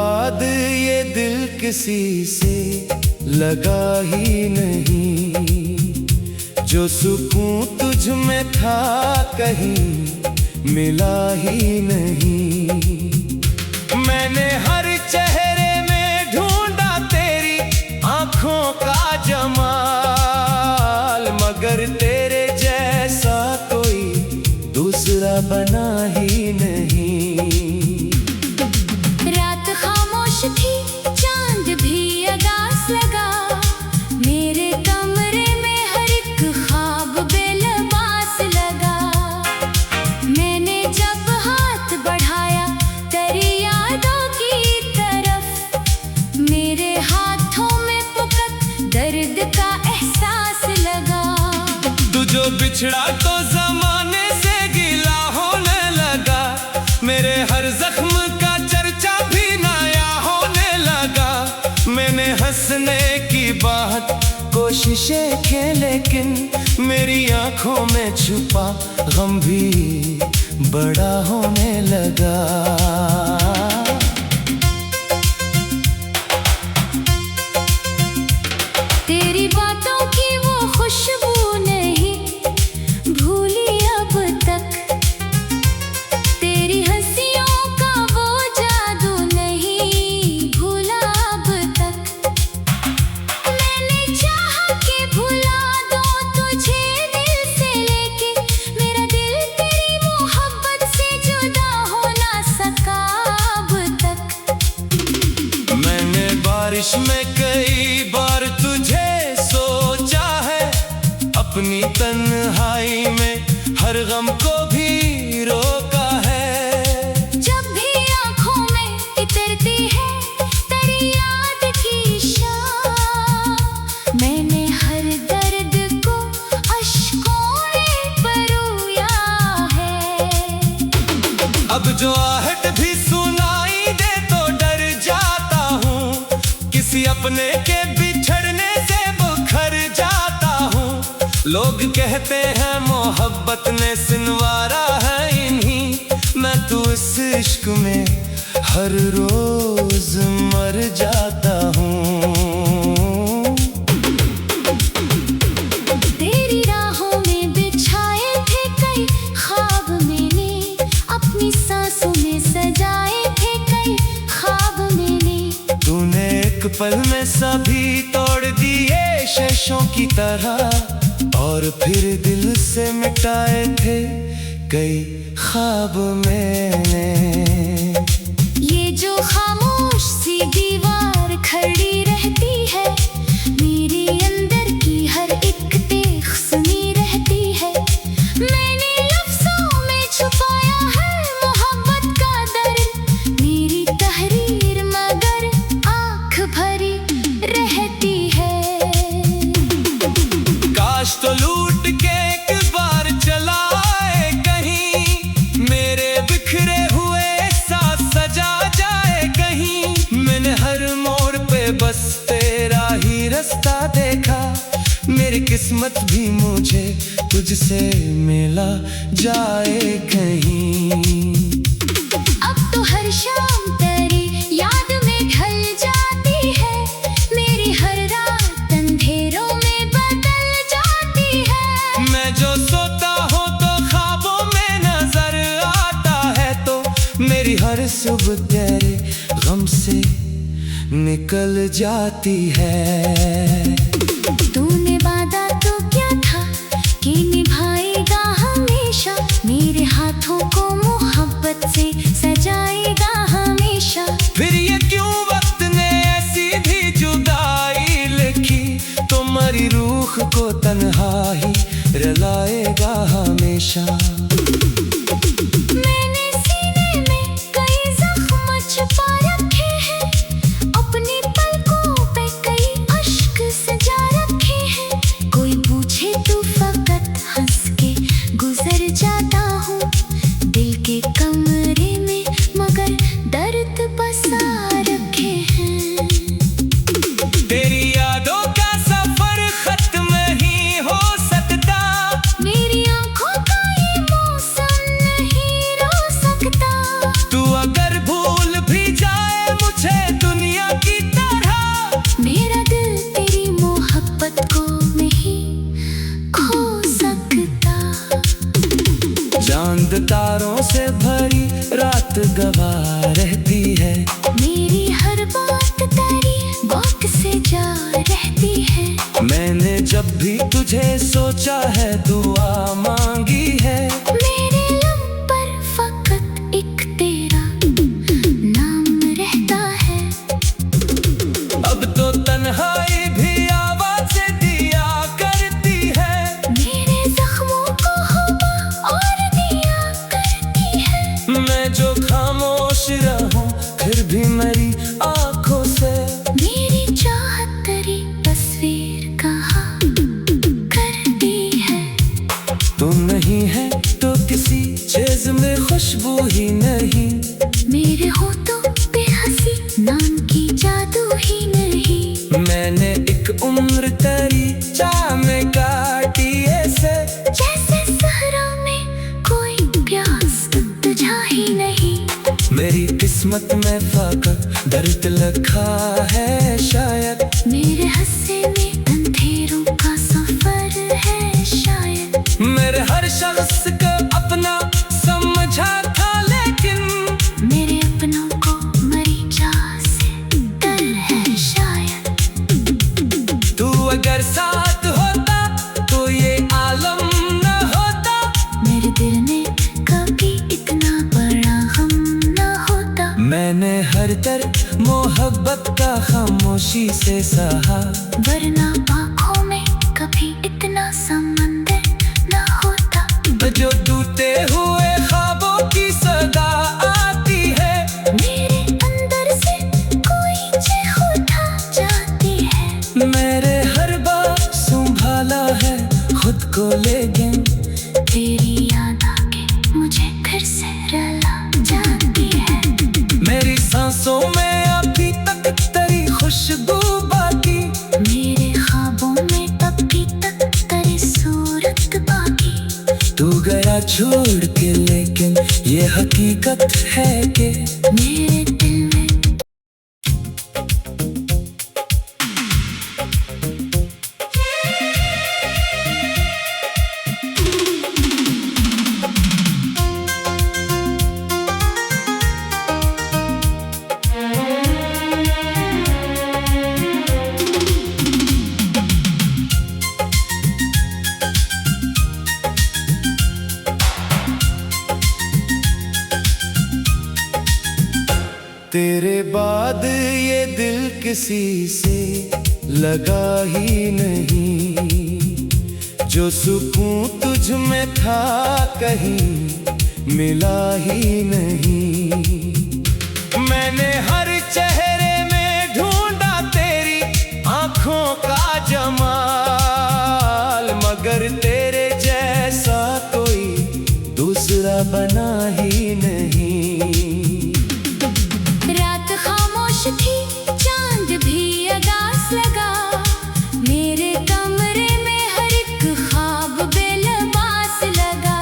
बाद ये दिल किसी से लगा ही नहीं। जो सुकून तुझ में था कहीं मिला ही नहीं। मैंने हर चेहरे में ढूंढा तेरी आंखों का जमाल, मगर तेरे जैसा कोई दूसरा बना ही नहीं। रात खामोश थी, चांद भी अगास लगा। मेरे कमरे में हर एक ख्वाब बेलबास लगा। मैंने जब हाथ बढ़ाया तेरी यादों की तरफ, मेरे हाथों में पुकत दर्द का एहसास लगा। तू जो बिछड़ा तो जमाने से गिला होने लगा। मेरे हर जख्म का चर्चा भी नया होने लगा। मैंने हंसने की बात कोशिशें की, लेकिन मेरी आंखों में छुपा गम भी बड़ा होने लगा। तेरी बातों की वो खुशबू नहीं भूली अब तक। तेरी हंसियों का वो जादू नहीं भूला अब तक। मैंने चाहा कि भुला दूं तुझे दिल से, लेकिन मेरा दिल तेरी मोहब्बत से जुदा हो ना सका अब तक। मैंने बारिश में कई बार तुझे सोचा है, अपनी तन्हाई में हर गम को भी रोका है। जब भी आंखों में इतरती है तेरी याद की शाम, मैंने हर दर्द को अश्कों में परोया है। अब जो आहट भी सुनाई दे तो डर जाता हूँ, किसी अपने के बिछड़ने से बुखर जाता हूँ। लोग कहते हैं मोहब्बत ने सिनवारा है इन्हीं, मैं तो इस इश्क में हर रोज मर जाता हूँ। तेरी राहों में बिछाए थे कई ख्वाब, मैंने अपनी सांसों में सजाए थे कई ख्वाब मैंने। तूने एक पल में सभी तोड़ दिए शीशों की तरह, और फिर दिल से मिटाए थे कई ख्वाब मैंने। ये जो खामोश सी दीवार खड़ी रहती है, मेरे अंदर की हर एक देख सुनी रहती है। मैंने लफ्जों में छुपाया है मोहब्बत का दर्द, मेरी तहरीर मगर आँख भरी रहती है। काश तो लूट के एक बार चला आए कहीं, मेरे बिखरे हुए साथ सजा जाए कहीं। मैंने हर मोड़ पे बस तेरा ही रास्ता देखा, मेरी किस्मत भी मुझे तुझसे मिला जाए कहीं। अब तो हर शाम तेरी याद में ढल जाती है, मेरी हर रात अंधेरों में बदल जाती है। मैं जो सोता हूँ तो ख्वाबों में नजर आता है, तो मेरी हर सुबह तेरे गम से निकल जाती है। तूने वादा तो क्या था कि निभाएगा हमेशा, मेरे हाथों को मोहब्बत से सजाएगा हमेशा। फिर ये क्यों वक्त ने ऐसी भी जुदाई लिखी, तुम्हारी रूह को तन्हा ही रुलाएगा हमेशा। मैंने सीने में कई जख्म छुपा रखे हैं, अपनी पलकों पे कई अश्क सजा रखे हैं। कोई पूछे तो फकत हंस के गुजर जाता हूँ, दिल के कमरे में मगर दर्द बसा रखे हैं। तेरी यादों का सफर खत्म ही हो सकता, मेरी आंखों का ये मौसम नहीं रो सकता। तू अगर भूल भी जाए मुझे हवा रहती है। मेरी हर बात तेरी बात से जा रहती है। मैंने जब भी तुझे सोचा है दुआ मांगी है। मेरे लब पर फकत एक तेरा नाम रहता है। अब तो तन्हाई भी आवाज़ें दिया करती है। मेरे जख्मों को हवा और दिया करती है। मैं जो खामोश रहूं फिर भी मेरी आंखों से मेरी चाहत तेरी तस्वीर कहा करती है। तुम नहीं है तो किसी चीज में खुशबू ही नहीं। मेरे होठों पे हंसी नाम की जादू ही नहीं। मैंने एक उम्र तेरी चाह में काटी ऐसे जैसे सहरा में कोई प्यास तुझा ही नहीं। मेरी किस्मत में फकत दर्द लिखा है शायद। मेरे हंसे में अंधेरों का सफर है शायद। मेरे हर शख्स को अपना समझा था लेकिन मेरे अपनों को मरी जा से डर है शायद। तू अगर साथ होता तो ये आलम न होता। मेरे दिल में कभी इतना बड़ा गम न होता। मैंने हर दर्द मोहब्बत का खामोशी से सहा। वरना आँखों में कभी इतना समंदर न होता। जो टूटे हुए ख्वाबों की सदा आती है। मेरे अंदर से कोई चीख उठा जाती है। मेरे हर बात संभाला है खुद को लेकिन तेरी याद आके मुझे फिर से रुला जाती है। मेरी सांसों में अभी तक तेरी खुशबू बाकी। मेरे ख्वाबों में अभी तक तेरी सूरत बाकी। तू गया छोड़ के लेकिन ये हकीकत है कि मेरे दिल में तेरे बाद ये दिल किसी से लगा ही नहीं। जो सुकून तुझ में था कहीं मिला ही नहीं। मैंने हर चेहरे में ढूंढा तेरी आंखों का जमाल। मगर तेरे जैसा कोई दूसरा बना ही नहीं। रात खामोश थी चांद भी अदास लगा। मेरे कमरे में हर एक ख्वाब बेलबास लगा।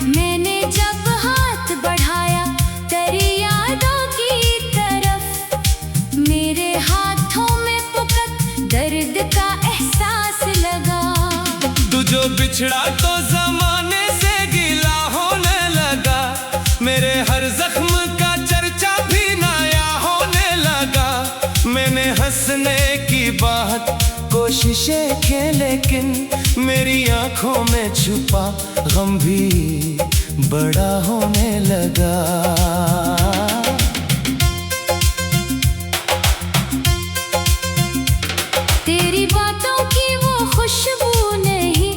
मैंने जब हाथ बढ़ाया तेरी यादों की तरफ। मेरे हाथों में पुकत दर्द का एहसास लगा। तू जो बिछड़ा तो जमाने से गिला होने लगा। मेरे हर जख्म का चर्चा भी नया होने लगा। मैंने हंसने की बात कोशिशें की लेकिन मेरी आंखों में छुपा गम भी बड़ा होने लगा। तेरी बातों की वो खुशबू नहीं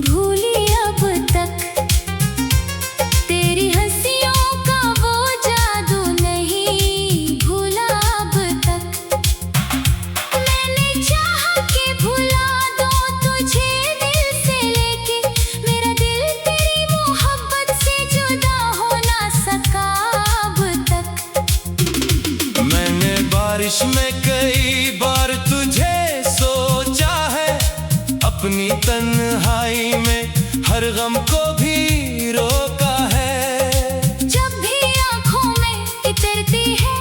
भूली अब तक। तेरी हंसियों का वो जादू नहीं भूला अब तक। मैंने चाहा कि भुला दूं तुझे दिल से लेके। मेरा दिल तेरी मोहब्बत से जुदा हो ना सका अब तक। मैंने बारिश में कई बार तुझे सोचा है। अपनी तन्हाई में हर गम को भी रोका है। जब भी आँखों में इतरती है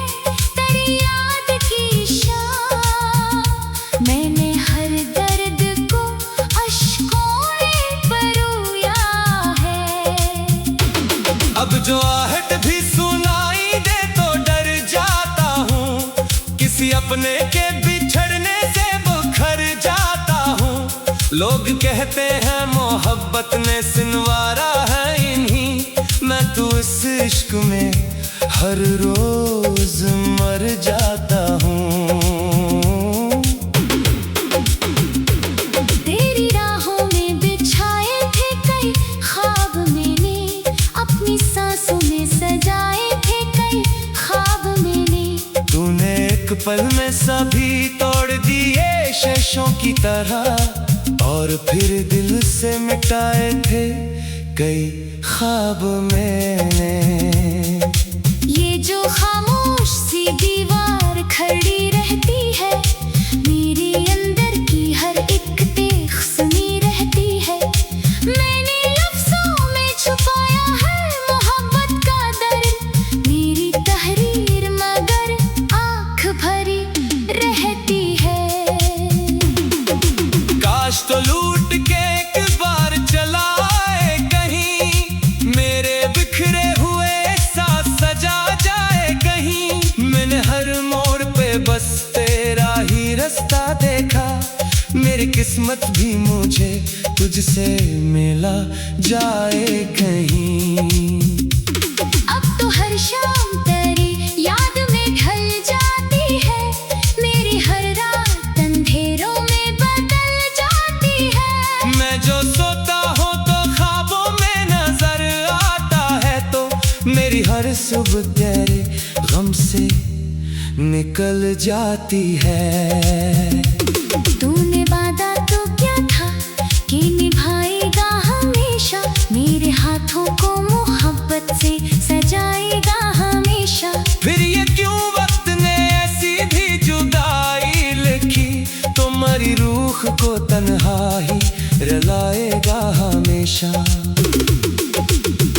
तेरी याद की शाम। मैंने हर दर्द को अश्कों में परोया है। अब जो आहट भी अपने के बिछड़ने से बुखर जाता हूँ। लोग कहते हैं मोहब्बत ने सिनवारा है इन्हीं, मैं तो इस इश्क में हर रोज मर जाता हूँ। तेरी राहों में बिछाए थे कई ख्वाब, मैंने अपनी सांसों में सजाए थे कई ख्वाब मैंने। तूने एक पल में सभी तोड़ दिए शेषों की तरह, और फिर दिल से मिटाए थे कई ख्वाब मैंने। ये जो खामोश सी दीवार खड़ी रहती है, मेरे अंदर की हर एक देख सुनी रहती है। मैंने लफ्जों में छुपाया है मोहब्बत का दर्द, मेरी तहरीर मगर आँख भरी रहती है। काश तो लूट के एक बार चला आए कहीं, मेरे बिखरे हुए साथ सजा जाए कहीं। मैंने हर मोड़ पे बस तेरा ही रास्ता देखा, मेरी किस्मत भी मुझे तुझसे मिला जाए कहीं। अब तो हर शाम तेरी याद में ढल जाती है, मेरी हर रात अंधेरों में बदल जाती है। मैं जो सोता हूँ तो ख्वाबों में नजर आता है, तो मेरी हर सुबह तेरे गम से निकल जाती है। तूने वादा तो क्या था कि निभाएगा हमेशा, मेरे हाथों को मोहब्बत से सजाएगा हमेशा। फिर ये क्यों वक्त ने ऐसी भी जुदाई लिखी, तुम्हारी रूह को तन्हा ही रुलाएगा हमेशा।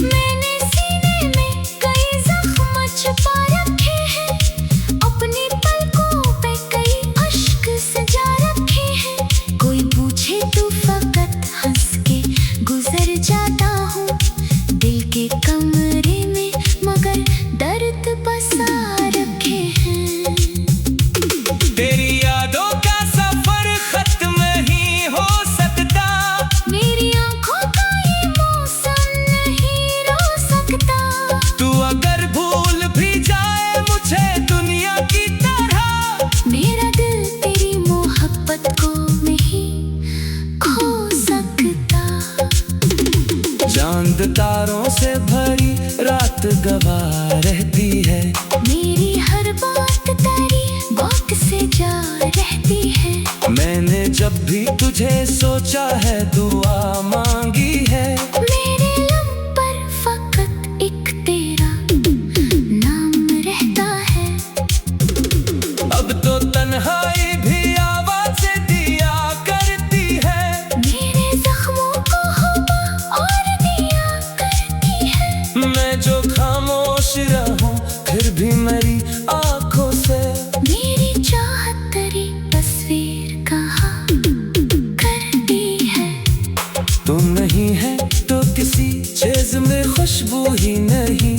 मैंने सीने में कई जख्म छुपा रखे हैं, अपनी पलकों पे कई अश्क सजा रखे हैं। कोई पूछे तो फकत हंस के गुजर जाता हूँ, दिल के कमरे में मगर दर्द बसा रखे हैं। तेरी यादों का सफर खत्म नहीं हो सकता, मेरी आंखों का ये मौसम नहीं रो सकता। तू अगर भूल भी जाए मुझे दुनिया की तरह, मेरा दिल तेरी मोहब्बत को नहीं खो सकता। चांद तारों से भरी रात गवाह रहती है, मेरी हर बात तेरी बात से जा रहती है। मैंने जब भी तुझे सोचा है दुआ मांगी है। मेरे लब पर फकत एक तेरा नाम रहता है। अब तो तन्हाई भी आवाज़ दिया करती है, मेरे जख्मों को हवा और दिया करती है। मैं जो खामोश रहूं फिर भी मेरी आंखों से मेरी चाहत तेरी तस्वीर कहा करती है। तुम नहीं है तो किसी चीज में खुशबू ही नहीं,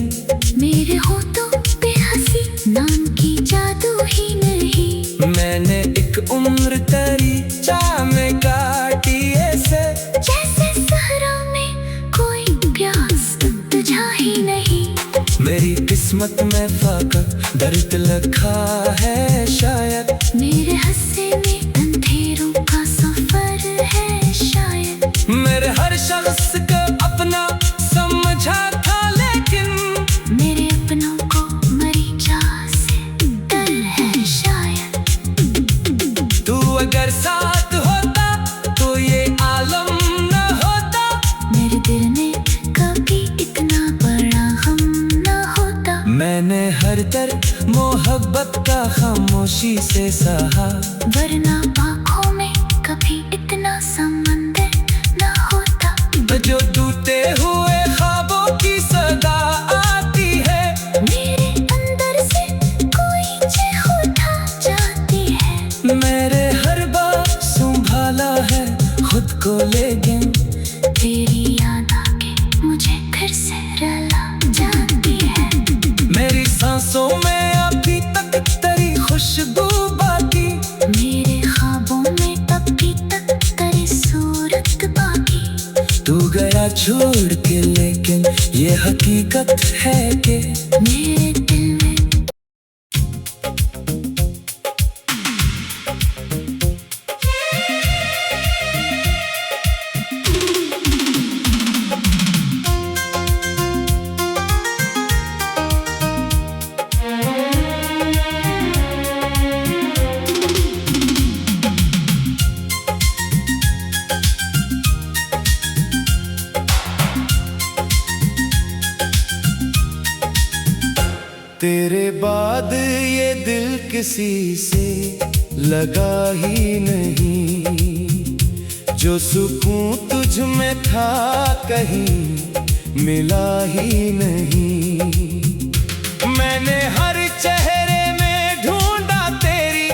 मेरे होठों पे हंसी नाम की जादू ही नहीं। मैंने एक उम्र तेरी चाह में काटी ऐसे, जैसे सहरा में कोई प्यास बुझा ही नहीं। मेरी किस्मत में फकत दर्द लिखा है शायद, मेरे हंसे में अंधेरों का सफर है शायद। मेरे हर शख्स को अपना समझा था लेकिन, मेरे अपनों को मरी चाह से डर है शायद। तू अगर साथ होता तो ये आलम न होता, मेरे दिल में कभी इतना बड़ा गम न होता। मैंने हर दर्द मोहब्बत का खामोशी से सहा, वरना आँखों में कभी इतना समंदर न होता। जो टूटे हुए ख्वाबों की सदा आती है, मेरे अंदर से कोई चीख उठा जाती है। मेरे हर बात संभाला है खुद को लेकिन, तेरी याद आके मुझे फिर से रुला जाती है। मेरी सांसों में अभी तक तेरी खुशबू छोड़ के, लेकिन ये हकीकत है कि मेरे दिल में तेरे बाद ये दिल किसी से लगा ही नहीं, जो सुकून तुझ में था कहीं मिला ही नहीं। मैंने हर चेहरे में ढूंढा तेरी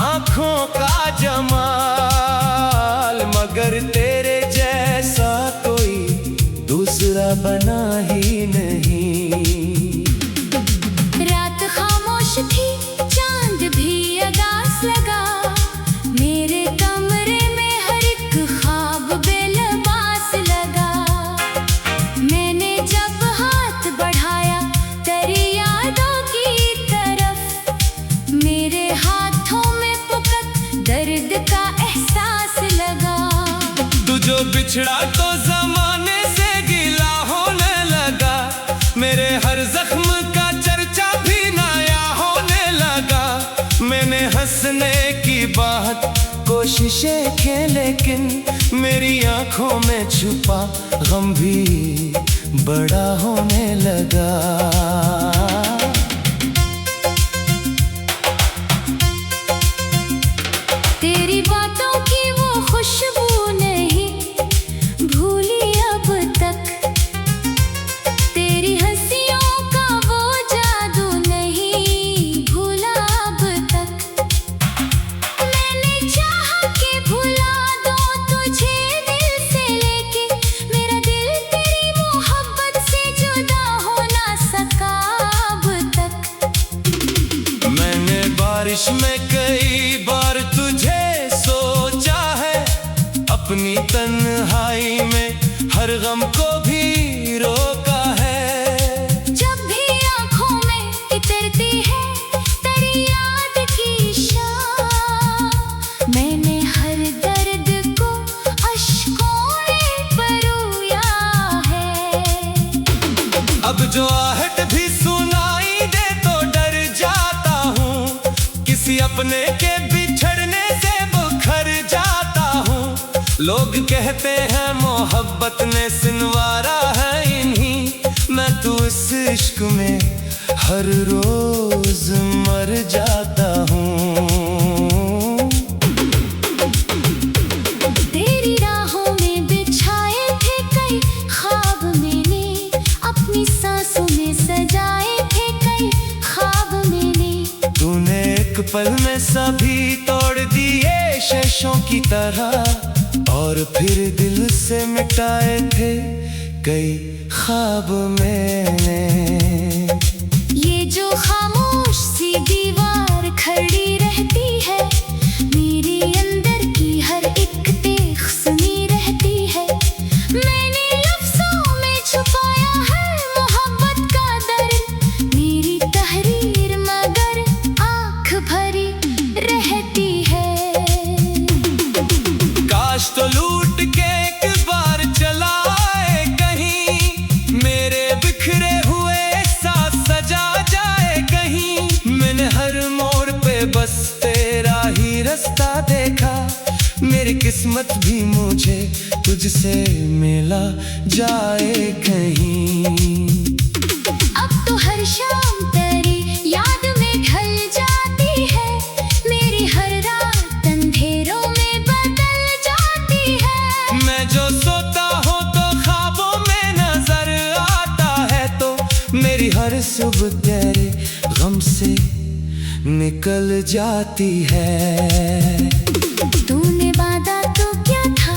आंखों का जमाल, मगर तेरे जैसा कोई दूसरा बना ही नहीं। रात खामोश थी, चांद भी अदास लगा, मेरे कमरे में हर एक ख्वाब बेलबास लगा। मैंने जब हाथ बढ़ाया तेरी यादों की तरफ, मेरे हाथों में पुकत दर्द का एहसास लगा। तू जो बिछड़ा तो जमाने से गिला होने लगा, मेरे हर जख्म का चर्चा भी नया होने लगा। मैंने हंसने की बात कोशिशें की, लेकिन मेरी आंखों में छुपा गम भी बड़ा होने लगा। तेरी बातों की वो खुशबू नहीं भूली अब तक, तेरी हंसियों का वो जादू नहीं भूला अब तक। मैंने चाहा कि भुला दूं तुझे दिल से, लेकिन मेरा दिल तेरी मोहब्बत से जुदा हो ना सका अब तक। मैंने बारिश में कई बार तुझे सोचा है, अपनी तन्हाई में हर गम को भी रोका है। जब भी आँखों में इतरती है तेरी याद की शाम, मैंने हर दर्द को अश्कों में परोया है। अब जो आहट भी सुनाई दे तो डर जाता हूँ, किसी अपने के बिछड़ने से बुखर जाता हूँ। लोग कहते हैं मोहब्बत ने सिनवारा है इन्हीं, मैं तो इस इश्क में हर रोज मर जाता हूँ। तेरी राहों में बिछाए थे कई ख्वाब, मैंने अपनी सांसों में सजाए थे कई ख्वाब मैंने। तूने एक पल में सभी तोड़ दिए शीशों की तरह, और फिर दिल से मिटाए थे कई ख्वाब मैंने। ये जो खामोश सी दीवार खड़ी रहती है, मेरे अंदर की हर एक देख सुनी रहती है। मैंने लफ्जों में छुपाया है मोहब्बत का दर्द, मेरी तहरीर मगर आँख भरी रहती है। काश तो लूट के एक बार चला आए कहीं, मेरे बिखरे हुए साथ सजा जाए कहीं। मैंने हर मोड़ पे बस तेरा ही रास्ता देखा, मेरी किस्मत भी मुझे तुझसे मिला जाए कहीं। अब तो हर शाम तेरी याद में ढल जाती है, मेरी हर रात अंधेरों में बदल जाती है। मैं जो सोता हूँ तो ख्वाबों में नजर आता है, तो मेरी हर सुबह तेरे गम से निकल जाती है। तूने वादा तो क्या था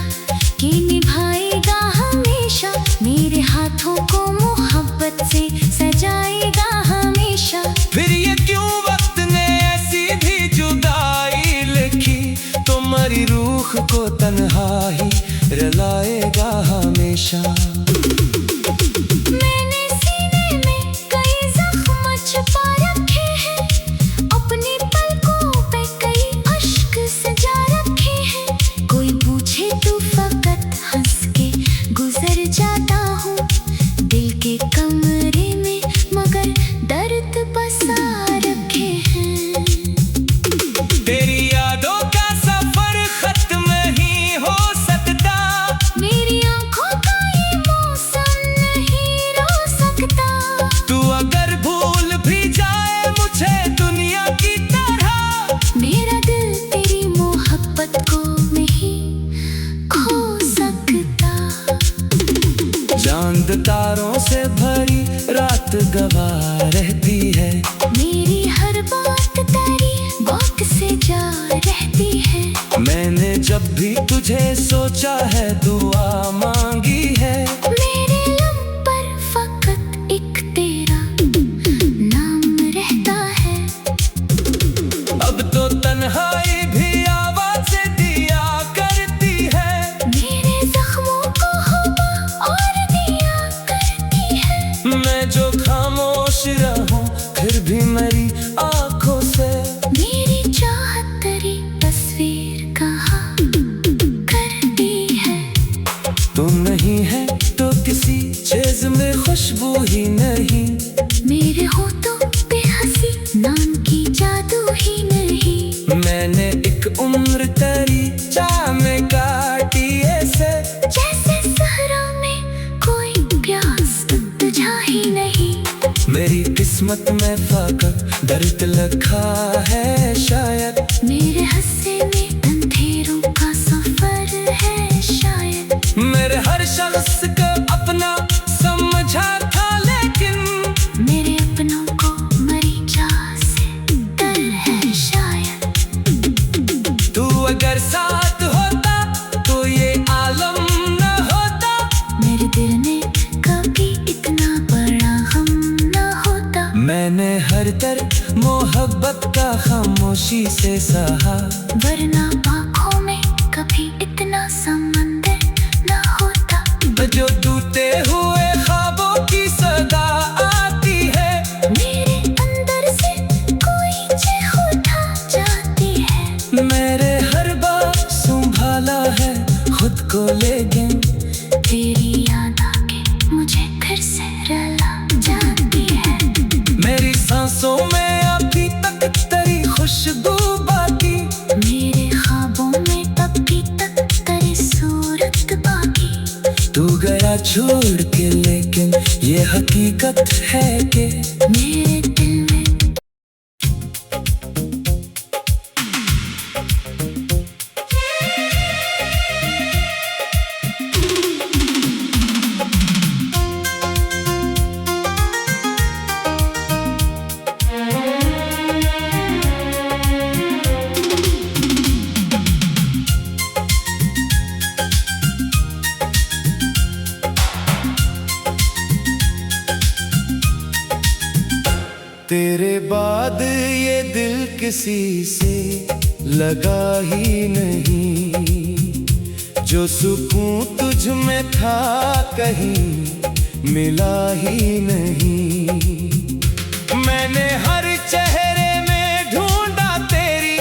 कि निभाएगा हमेशा, मेरे हाथों को मोहब्बत से सजाएगा हमेशा। फिर ये क्यों वक्त ने ऐसी भी जुदाई लिखी, तुम्हारी रूह को तन्हाई रुलाएगा हमेशा। मैंने सीने में कई जख्म छुपा रखे हैं, अपनी पलकों पे कई अश्क सजा रखे हैं। कोई पूछे तो फकत हंस के गुजर जाता हूँ, दिल के कमरे में मगर दर्द बसा रखे हैं। तेरी यादों का सफर खत्म ही हो सकता, मेरी आंखों का ये मौसम नहीं रो सकता। तू अगर भूल भी जाए मुझे दुनिया की तरह, मेरा दिल तेरी मोहब्बत को नहीं खो सकता। चांद तारों से भरी रात गवाह रहती है, मेरी हर बात तेरी बात से जा रहती है। मैंने जब भी तुझे सोचा है दुआ मांगी है। मेरे लब पर फकत एक तेरा नाम रहता है। अब तो तन्हाई भी आवाज़ दिया करती है, मेरे जख्मों को हवा और दिया करती है। मैं जो खामोश रहूं फिर भी मेरी आंखों से मेरी चाहत तेरी तस्वीर कहा करती है। तू नहीं है तो किसी चीज में खुशबू ही नहीं, मेरे होठों पे हंसी नाम की जादू ही नहीं। मैंने एक उम्र तेरी चाह में काटी ऐसे, जैसे सहरा में कोई प्यास तुझा ही नहीं। मेरी किस्मत में फकत दर्द लिखा है शायद, मेरे हंसे में अंधेरों का सफर है शायद। मेरे हर शख्स को अपना समझा था लेकिन मेरे अपनों को मरी चाह से डर है शायद। तू अगर साथ होता तो ये आलम न होता, मेरे दिल में कभी इतना बड़ा गम न होता। मैंने हर दर्द मोहब्बत का खामोशी से सहा, वरना आँखों में कभी इतना समंदर न होता। जो टूटे हुए ख्वाबों की सदा आती है, मेरे अंदर से कोई चीख उठा जाती है। मेरे हर बात संभाला है खुद को लेकिन तेरी याद आके मुझे फिर से रुला जाती है। मेरी सांसों में अभी तक तेरी खुशबू बाकी, मेरे ख्वाबों में अभी तक तेरी सूरत बाकी। तू गया छोड़ के लेकिन ये हकीकत है कि मेरे दिल में तेरे बाद ये दिल किसी से लगा ही नहीं, जो सुकून तुझ में था कहीं मिला ही नहीं। मैंने हर चेहरे में ढूंढा तेरी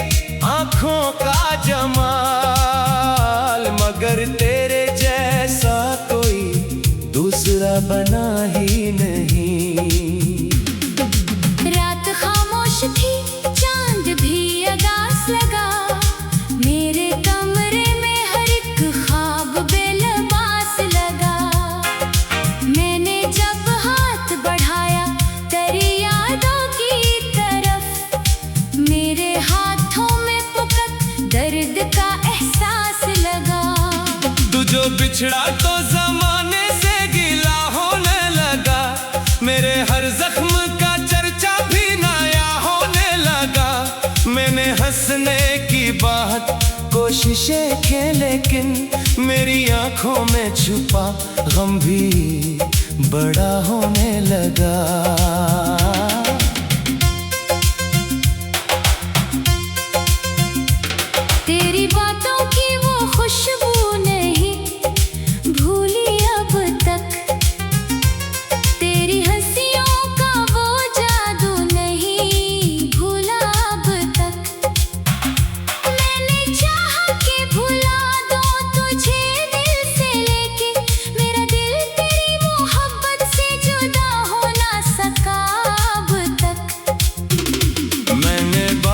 आंखों का जमाल, मगर तेरे जैसा कोई दूसरा बना ही नहीं। रात खामोश थी, चांद भी अगास लगा। मेरे कमरे में हर एक ख्वाब बेलबास लगा। मैंने जब हाथ बढ़ाया तेरी यादों की तरफ, मेरे हाथों में पुकत दर्द का एहसास लगा। तू जो बिछड़ा तो जमाने से गिला होने लगा, मेरे हर जख्म का चर्चा भी नया होने लगा। मैंने हंसने की बात कोशिशें की लेकिन मेरी आंखों में छुपा गम भी बड़ा होने लगा। तेरी बातों की वो खुशबू नहीं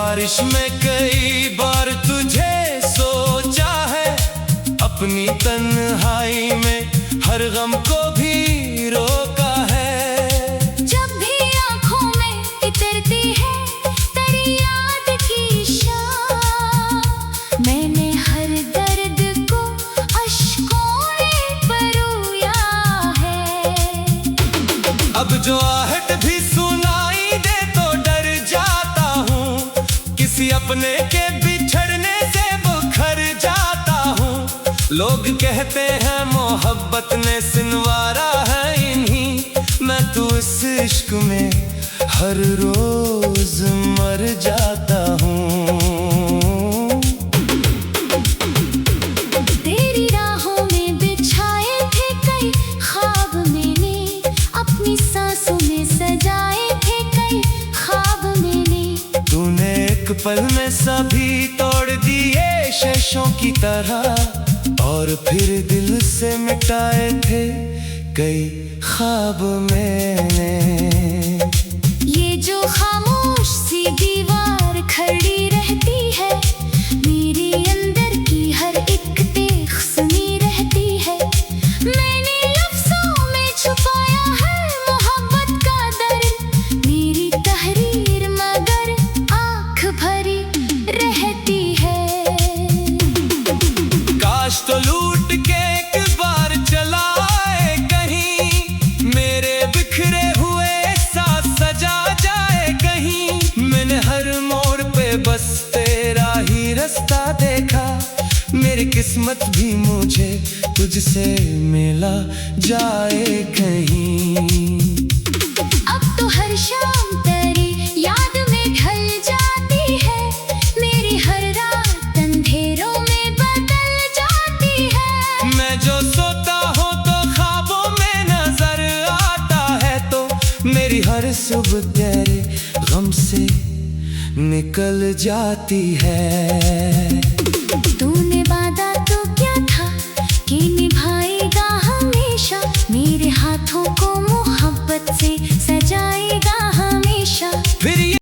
बारिश में कई बार तुझे सोचा है, अपनी तन्हाई में हर गम को भी रोका है। जब भी आंखों में इतरती है तेरी याद की शाम, मैंने हर दर्द को अश्कों में परोया है। अब जो आहट भी सुनाई दे तो डर जाता हूँ, किसी अपने के बिछड़ने से बुखर जाता हूँ। लोग कहते हैं मोहब्बत ने सिनवारा है इन्हीं, मैं तो इस इश्क में हर रोज मर जाता हूँ। तेरी राहों में बिछाए थे कई ख्वाब, मैंने अपनी सांसों में सजाए थे कई ख्वाब मैंने। तूने एक पल में सभी तोड़ दिए शीशों की तरह, और फिर दिल से मिटाए थे कई ख्वाब मैंने। ये जो खामोश सी दीवार खड़ी रहती है, मेरे अंदर की हर एक देख सुनी रहती है। मैंने लफ्जों में छुपाया है मोहब्बत का दर्द, मेरी तहरीर मगर आँख भरी रहती है। काश तो लूट के एक बार चला आए कहीं, मेरे बिखरे हुए साथ सजा जाए कहीं। मैंने हर मोड़ पे बस तेरा ही रास्ता देखा, मेरी किस्मत भी मुझे तुझसे मिला जाए कहीं। अब तो हर शाम तेरी याद में ढल जाती है, मेरी हर रात अंधेरों में बदल जाती है। मैं जो सोता हूँ तो ख्वाबों में नजर आता है, तो मेरी हर सुबह तेरे गम से निकल जाती है।